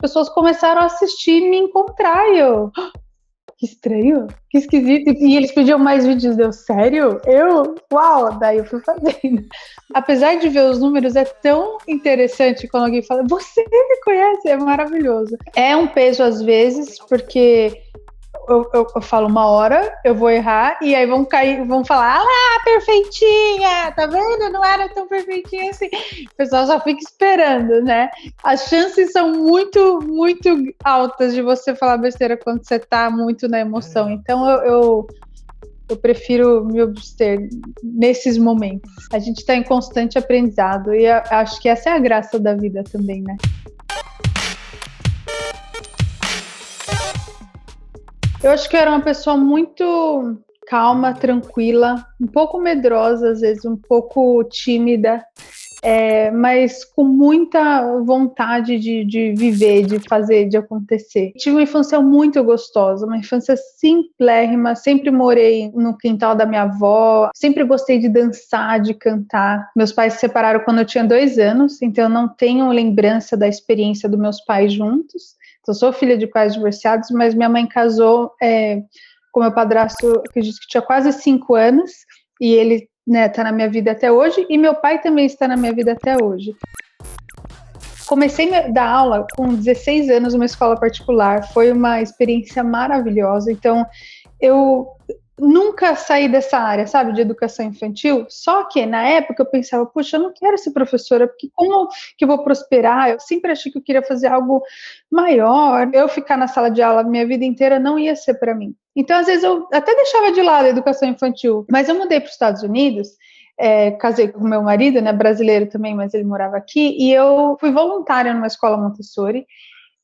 pessoas começaram a assistir e me encontrar. E eu, que estranho, que esquisito. E eles pediam mais vídeos, deu sério? Uau! Daí eu fui fazendo. Apesar de ver os números, é tão interessante quando alguém fala, você me conhece, é maravilhoso. É um peso às vezes, porque eu falo uma hora, eu vou errar, e aí vão cair, vão falar, ah lá, perfeitinha, tá vendo? Não era tão perfeitinha assim. O pessoal só fica esperando, né? As chances são muito, muito altas de você falar besteira quando você tá muito na emoção. Então eu prefiro me abster nesses momentos. A gente está em constante aprendizado, e acho que essa é a graça da vida também, né? Eu acho que eu era uma pessoa muito calma, tranquila, um pouco medrosa, às vezes um pouco tímida, mas com muita vontade de viver, de fazer, de acontecer. Tive uma infância muito gostosa, uma infância simplérrima, sempre morei no quintal da minha avó, sempre gostei de dançar, de cantar. Meus pais se separaram quando eu tinha 2 anos, então eu não tenho lembrança da experiência dos meus pais juntos. Eu sou filha de pais divorciados, mas minha mãe casou com meu padrasto, acredito que tinha quase 5 anos, e ele tá na minha vida até hoje, e meu pai também está na minha vida até hoje. Comecei a dar aula com 16 anos numa escola particular, foi uma experiência maravilhosa, então eu nunca saí dessa área, sabe, de educação infantil, só que na época eu pensava, puxa, eu não quero ser professora, porque como que eu vou prosperar? Eu sempre achei que eu queria fazer algo maior, eu ficar na sala de aula minha vida inteira não ia ser para mim. Então, às vezes, eu até deixava de lado a educação infantil, mas eu mudei para os Estados Unidos, casei com meu marido, né, brasileiro também, mas ele morava aqui, e eu fui voluntária numa escola Montessori,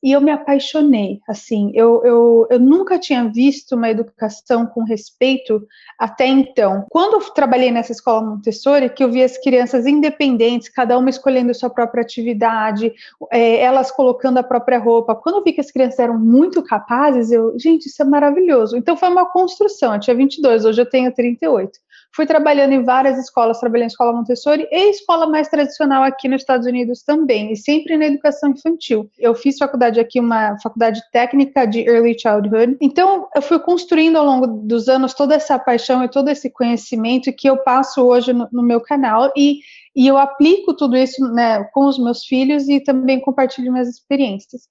e eu me apaixonei, assim, eu nunca tinha visto uma educação com respeito até então. Quando eu trabalhei nessa escola Montessori, que eu vi as crianças independentes, cada uma escolhendo sua própria atividade, elas colocando a própria roupa, quando eu vi que as crianças eram muito capazes, gente, isso é maravilhoso. Então foi uma construção, eu tinha 22, hoje eu tenho 38. Fui trabalhando em várias escolas, trabalhei em escola Montessori e escola mais tradicional aqui nos Estados Unidos também, e sempre na educação infantil. Eu fiz faculdade aqui, uma faculdade técnica de Early Childhood, então eu fui construindo ao longo dos anos toda essa paixão e todo esse conhecimento que eu passo hoje no meu canal, e eu aplico tudo isso, né, com os meus filhos e também compartilho minhas experiências.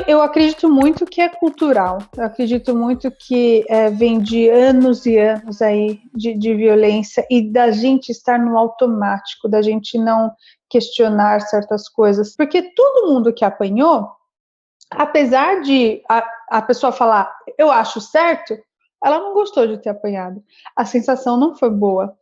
Eu acredito muito que é cultural, eu acredito muito que vem de anos e anos aí de violência e da gente estar no automático, da gente não questionar certas coisas, porque todo mundo que apanhou, apesar de a pessoa falar, eu acho certo, ela não gostou de ter apanhado, a sensação não foi boa.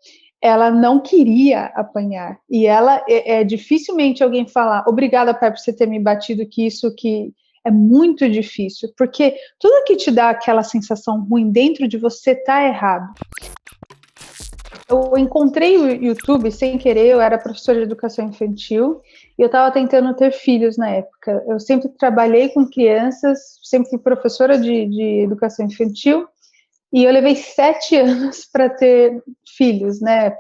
Ela não queria apanhar, e ela dificilmente alguém falar, obrigada, pai, por você ter me batido, que isso que é muito difícil, porque tudo que te dá aquela sensação ruim dentro de você tá errado. Eu encontrei o YouTube sem querer, eu era professora de educação infantil e eu estava tentando ter filhos na época. Eu sempre trabalhei com crianças, sempre fui professora de educação infantil, e eu levei 7 anos para ter filhos, né?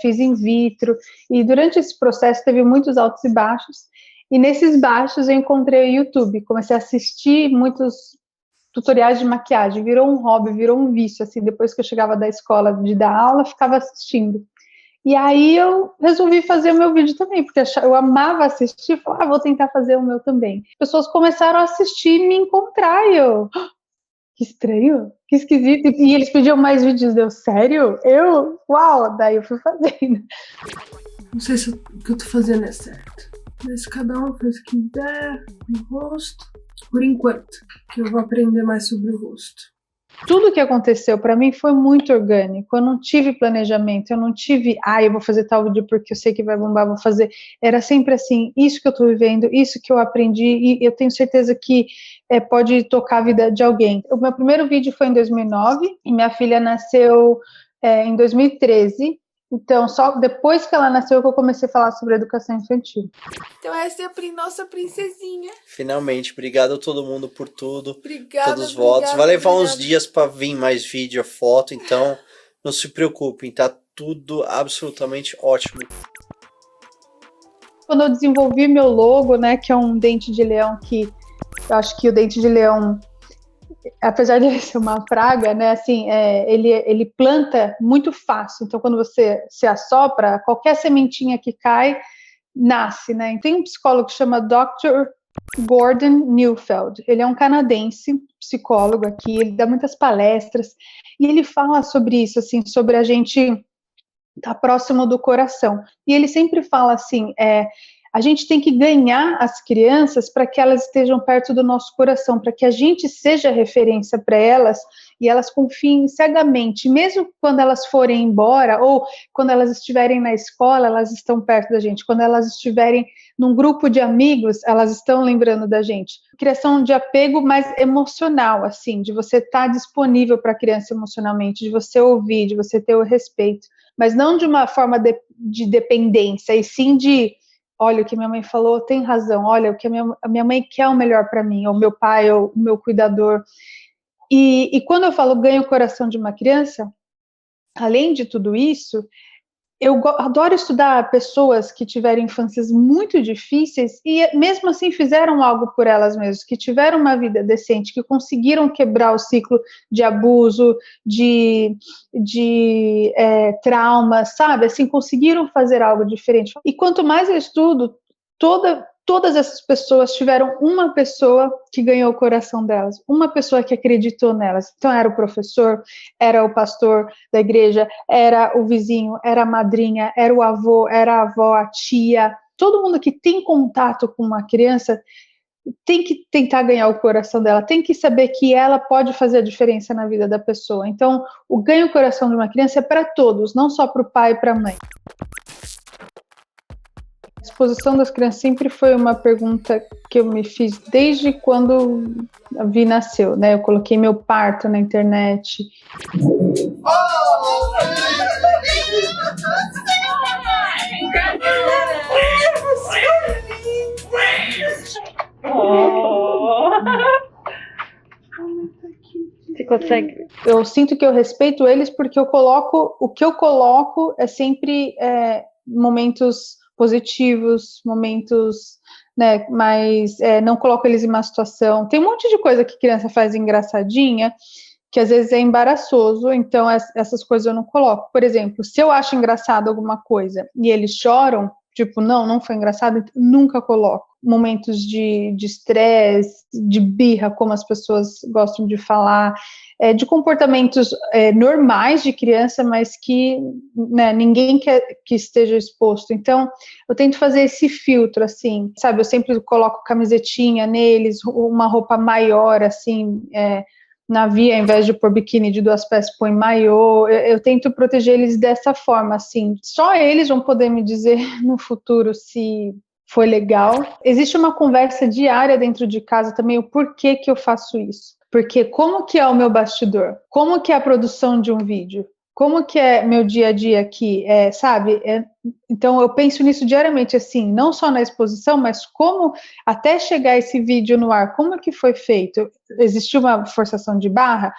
Fiz in vitro, e durante esse processo teve muitos altos e baixos. E nesses baixos eu encontrei o YouTube, comecei a assistir muitos tutoriais de maquiagem, virou um hobby, virou um vício, assim, depois que eu chegava da escola de dar aula, ficava assistindo. E aí eu resolvi fazer o meu vídeo também, porque eu amava assistir, falava, vou tentar fazer o meu também. As pessoas começaram a assistir e me encontrar, e eu, que estranho, que esquisito, e eles pediam mais vídeos, deu sério? Uau, daí eu fui fazendo. Não sei se o que eu tô fazendo é certo, mas cada um faz o que der no rosto, por enquanto, que eu vou aprender mais sobre o rosto. Tudo que aconteceu para mim foi muito orgânico, eu não tive planejamento, eu não tive, eu vou fazer tal vídeo porque eu sei que vai bombar, vou fazer. Era sempre assim, isso que eu tô vivendo, isso que eu aprendi, e eu tenho certeza que pode tocar a vida de alguém. O meu primeiro vídeo foi em 2009, e minha filha nasceu em 2013, então só depois que ela nasceu que eu comecei a falar sobre educação infantil. Então essa é a nossa princesinha. Finalmente, obrigado a todo mundo por tudo. Obrigada, todos os votos. Vai levar uns obrigada. dias para vir mais vídeo, foto, então não se preocupem, tá tudo absolutamente ótimo. Quando eu desenvolvi meu logo, né, que é um dente de leão, que eu acho que o dente de leão, apesar de ele ser uma praga, né, assim, ele planta muito fácil. Então, quando você se assopra, qualquer sementinha que cai, nasce, né? Tem um psicólogo que chama Dr. Gordon Neufeld. Ele é um canadense, psicólogo aqui, ele dá muitas palestras, e ele fala sobre isso, assim, sobre a gente estar próximo do coração. E ele sempre fala assim, a gente tem que ganhar as crianças para que elas estejam perto do nosso coração, para que a gente seja referência para elas e elas confiem cegamente, mesmo quando elas forem embora ou quando elas estiverem na escola, elas estão perto da gente. Quando elas estiverem num grupo de amigos, elas estão lembrando da gente. Criação de apego mais emocional, assim, de você estar disponível para a criança emocionalmente, de você ouvir, de você ter o respeito, mas não de uma forma de dependência, e sim de olha, o que minha mãe falou tem razão, olha, o que a minha mãe quer o melhor para mim, ou meu pai, ou o meu cuidador. E quando eu falo ganho o coração de uma criança, além de tudo isso, eu adoro estudar pessoas que tiveram infâncias muito difíceis e mesmo assim fizeram algo por elas mesmas, que tiveram uma vida decente, que conseguiram quebrar o ciclo de abuso, de trauma, sabe? Assim, conseguiram fazer algo diferente. E quanto mais eu estudo, todas essas pessoas tiveram uma pessoa que ganhou o coração delas, uma pessoa que acreditou nelas. Então era o professor, era o pastor da igreja, era o vizinho, era a madrinha, era o avô, era a avó, a tia. Todo mundo que tem contato com uma criança tem que tentar ganhar o coração dela, tem que saber que ela pode fazer a diferença na vida da pessoa. Então, o ganho o coração de uma criança é para todos, não só para o pai e para a mãe. A exposição das crianças sempre foi uma pergunta que eu me fiz desde quando a Vi nasceu, né? Eu coloquei meu parto na internet. Você consegue? Eu sinto que eu respeito eles porque o que eu coloco é sempre momentos positivos, momentos, né, mas não coloco eles em uma situação. Tem um monte de coisa que criança faz engraçadinha, que às vezes é embaraçoso, então essas coisas eu não coloco. Por exemplo, se eu acho engraçado alguma coisa e eles choram, tipo, não foi engraçado, nunca coloco. Momentos de estresse, de birra, como as pessoas gostam de falar, de comportamentos normais de criança, mas que, né, ninguém quer que esteja exposto. Então, eu tento fazer esse filtro, assim, sabe? Eu sempre coloco camisetinha neles, uma roupa maior, assim, na via, ao invés de pôr biquíni de 2 pés, põe maiô. Eu tento proteger eles dessa forma, assim. Só eles vão poder me dizer no futuro se foi legal. Existe uma conversa diária dentro de casa também, o porquê que eu faço isso. Porque como que é o meu bastidor? Como que é a produção de um vídeo? Como que é meu dia a dia aqui, sabe? Então eu penso nisso diariamente, assim, não só na exposição, mas como até chegar esse vídeo no ar, como que foi feito? Existiu uma forçação de barra?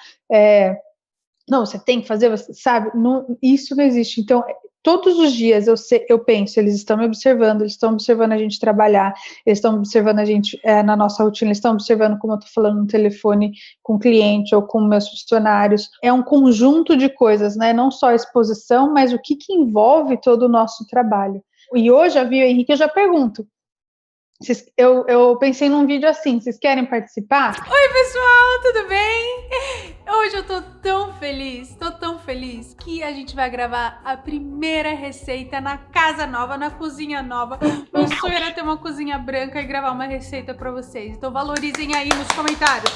Não, você tem que fazer, você sabe? Não, isso não existe. Então, todos os dias eu penso, eles estão me observando, eles estão observando a gente trabalhar, eles estão observando a gente na nossa rotina, eles estão observando como eu estou falando no telefone com o cliente ou com meus funcionários. É um conjunto de coisas, né? Não só a exposição, mas o que envolve todo o nosso trabalho. E hoje, a Vi e o Henrique, eu já pergunto. Eu pensei num vídeo assim, vocês querem participar? Oi pessoal, tudo bem? Hoje eu tô tão feliz que a gente vai gravar a primeira receita na casa nova, na cozinha nova. Meu sonho era ter uma cozinha branca e gravar uma receita pra vocês, então valorizem aí nos comentários.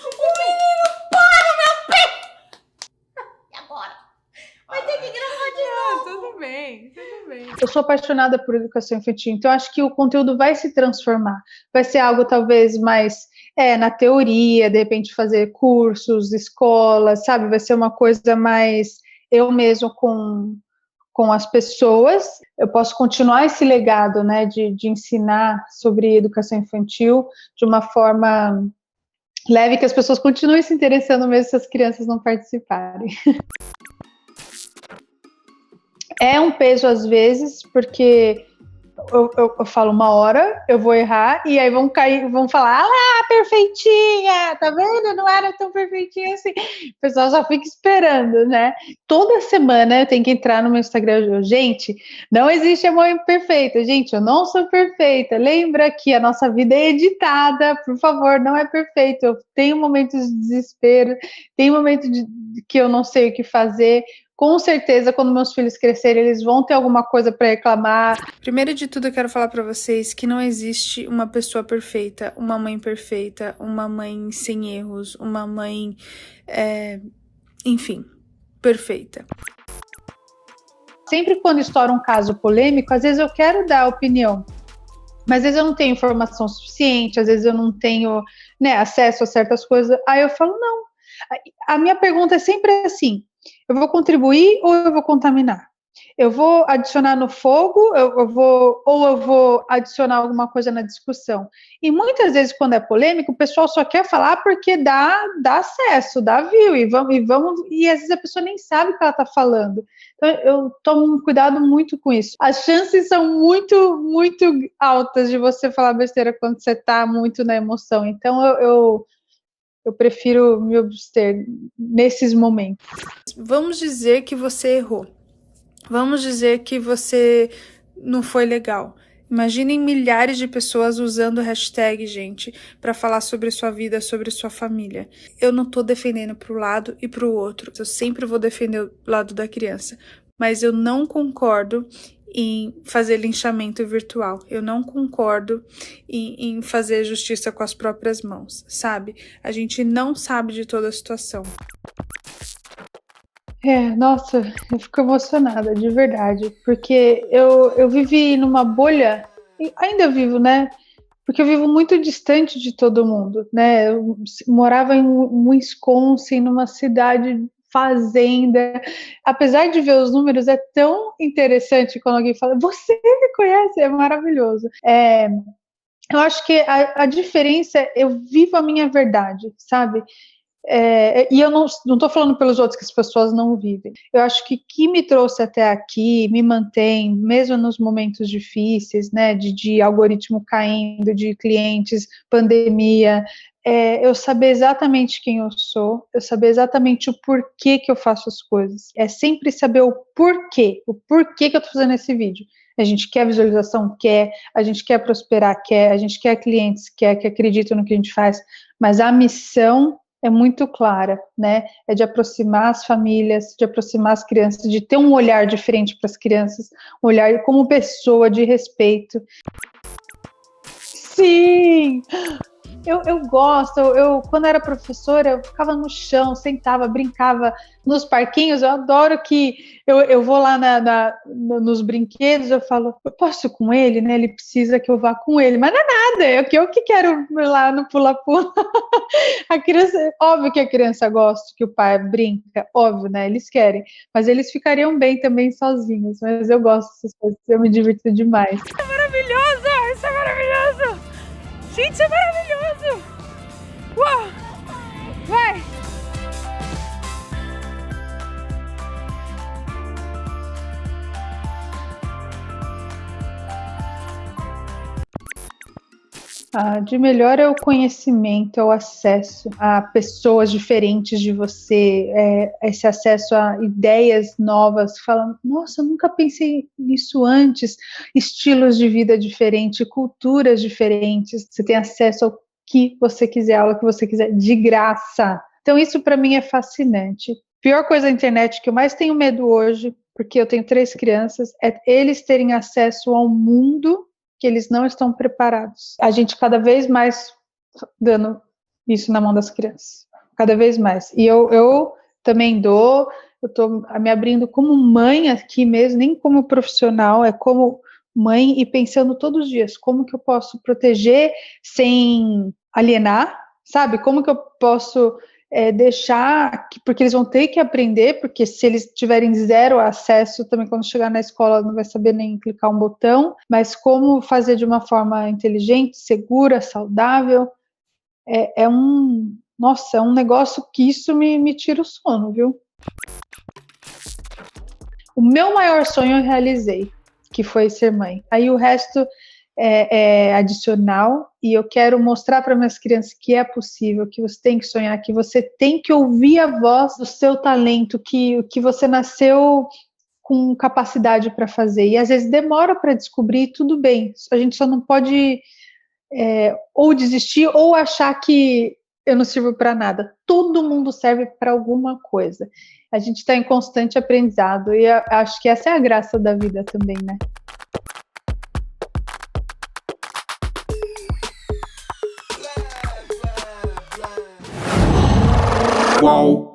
O menino para meu pé! E agora? Vai ter que gravar de novo. Tudo bem. Eu sou apaixonada por educação infantil, então acho que o conteúdo vai se transformar. Vai ser algo talvez mais na teoria, de repente fazer cursos, escolas, sabe? Vai ser uma coisa mais eu mesmo com as pessoas. Eu posso continuar esse legado, né, de ensinar sobre educação infantil de uma forma leve, que as pessoas continuem se interessando mesmo se as crianças não participarem. É um peso às vezes, porque eu falo uma hora, eu vou errar, e aí vão falar, ah lá, perfeitinha, tá vendo? Não era tão perfeitinha assim. O pessoal só fica esperando, né? Toda semana eu tenho que entrar no meu Instagram, gente, não existe amor imperfeito, gente, eu não sou perfeita, lembra que a nossa vida é editada, por favor, não é perfeito, eu tenho momentos de desespero, tenho momentos que eu não sei o que fazer. Com certeza, quando meus filhos crescerem, eles vão ter alguma coisa para reclamar. Primeiro de tudo, eu quero falar pra vocês que não existe uma pessoa perfeita, uma mãe perfeita, uma mãe sem erros, uma mãe, enfim, perfeita. Sempre quando estoura um caso polêmico, às vezes eu quero dar opinião, mas às vezes eu não tenho informação suficiente, às vezes eu não tenho, né, acesso a certas coisas. Aí eu falo, não. A minha pergunta é sempre assim, eu vou contribuir ou eu vou contaminar? Eu vou adicionar no fogo, eu vou adicionar alguma coisa na discussão. E muitas vezes, quando é polêmico, o pessoal só quer falar porque dá acesso, dá view, e às vezes a pessoa nem sabe o que ela está falando. Então, eu tomo um cuidado muito com isso. As chances são muito, muito altas de você falar besteira quando você está muito na emoção. Então, eu prefiro me abster nesses momentos. Vamos dizer que você errou. Vamos dizer que você não foi legal. Imaginem milhares de pessoas usando o hashtag, gente, para falar sobre sua vida, sobre sua família. Eu não tô defendendo pro lado e pro outro. Eu sempre vou defender o lado da criança. Mas eu não concordo em fazer linchamento virtual. Eu não concordo em fazer justiça com as próprias mãos, sabe? A gente não sabe de toda a situação. Nossa, eu fico emocionada, de verdade, porque eu vivi numa bolha, e ainda vivo, né? Porque eu vivo muito distante de todo mundo, né? Eu morava em Wisconsin, numa cidade fazenda. Apesar de ver os números, é tão interessante quando alguém fala, você me conhece, é maravilhoso. Eu acho que a diferença é eu vivo a minha verdade, sabe? E eu não estou falando pelos outros que as pessoas não vivem. Eu acho que me trouxe até aqui, me mantém, mesmo nos momentos difíceis, né, de algoritmo caindo, de clientes, pandemia, eu saber exatamente quem eu sou, eu saber exatamente o porquê que eu faço as coisas. É sempre saber o porquê que eu estou fazendo esse vídeo. A gente quer visualização? Quer. A gente quer prosperar? Quer. A gente quer clientes? Quer, que acreditam no que a gente faz. Mas a missão é muito clara, né? É de aproximar as famílias, de aproximar as crianças, de ter um olhar diferente para as crianças, um olhar como pessoa de respeito. Sim! Eu gosto, quando era professora, eu ficava no chão, sentava, brincava nos parquinhos, eu adoro que eu vou lá nos brinquedos, eu falo, eu posso ir com ele, né? Ele precisa que eu vá com ele, mas não é nada, eu que quero ir lá no pula-pula. A criança, óbvio que a criança gosta que o pai brinca, óbvio, né? Eles querem, mas eles ficariam bem também sozinhos, mas eu gosto dessas coisas, eu me divirto demais. Isso é maravilhoso! Isso é maravilhoso! Gente, isso é maravilhoso! Uau! Vai! De melhor é o conhecimento, é o acesso a pessoas diferentes de você, esse acesso a ideias novas, falando, nossa, eu nunca pensei nisso antes, estilos de vida diferentes, culturas diferentes, você tem acesso ao que você quiser, a aula que você quiser, de graça. Então isso para mim é fascinante. Pior coisa da internet que eu mais tenho medo hoje, porque eu tenho 3 crianças, é eles terem acesso ao mundo que eles não estão preparados. A gente cada vez mais dando isso na mão das crianças, cada vez mais. E eu também eu estou me abrindo como mãe aqui mesmo, nem como profissional, é como mãe e pensando todos os dias, como que eu posso proteger sem alienar, sabe? Como que eu posso deixar, porque eles vão ter que aprender, porque se eles tiverem 0 acesso, também quando chegar na escola não vai saber nem clicar um botão, mas como fazer de uma forma inteligente, segura, saudável, é um negócio que isso me tira o sono, viu? O meu maior sonho eu realizei, que foi ser mãe. Aí o resto é adicional, e eu quero mostrar para minhas crianças que é possível, que você tem que sonhar, que você tem que ouvir a voz do seu talento, que você nasceu com capacidade para fazer. E às vezes demora para descobrir, tudo bem. A gente só não pode ou desistir ou achar que eu não sirvo para nada. Todo mundo serve para alguma coisa. A gente está em constante aprendizado, e acho que essa é a graça da vida também, né? Qual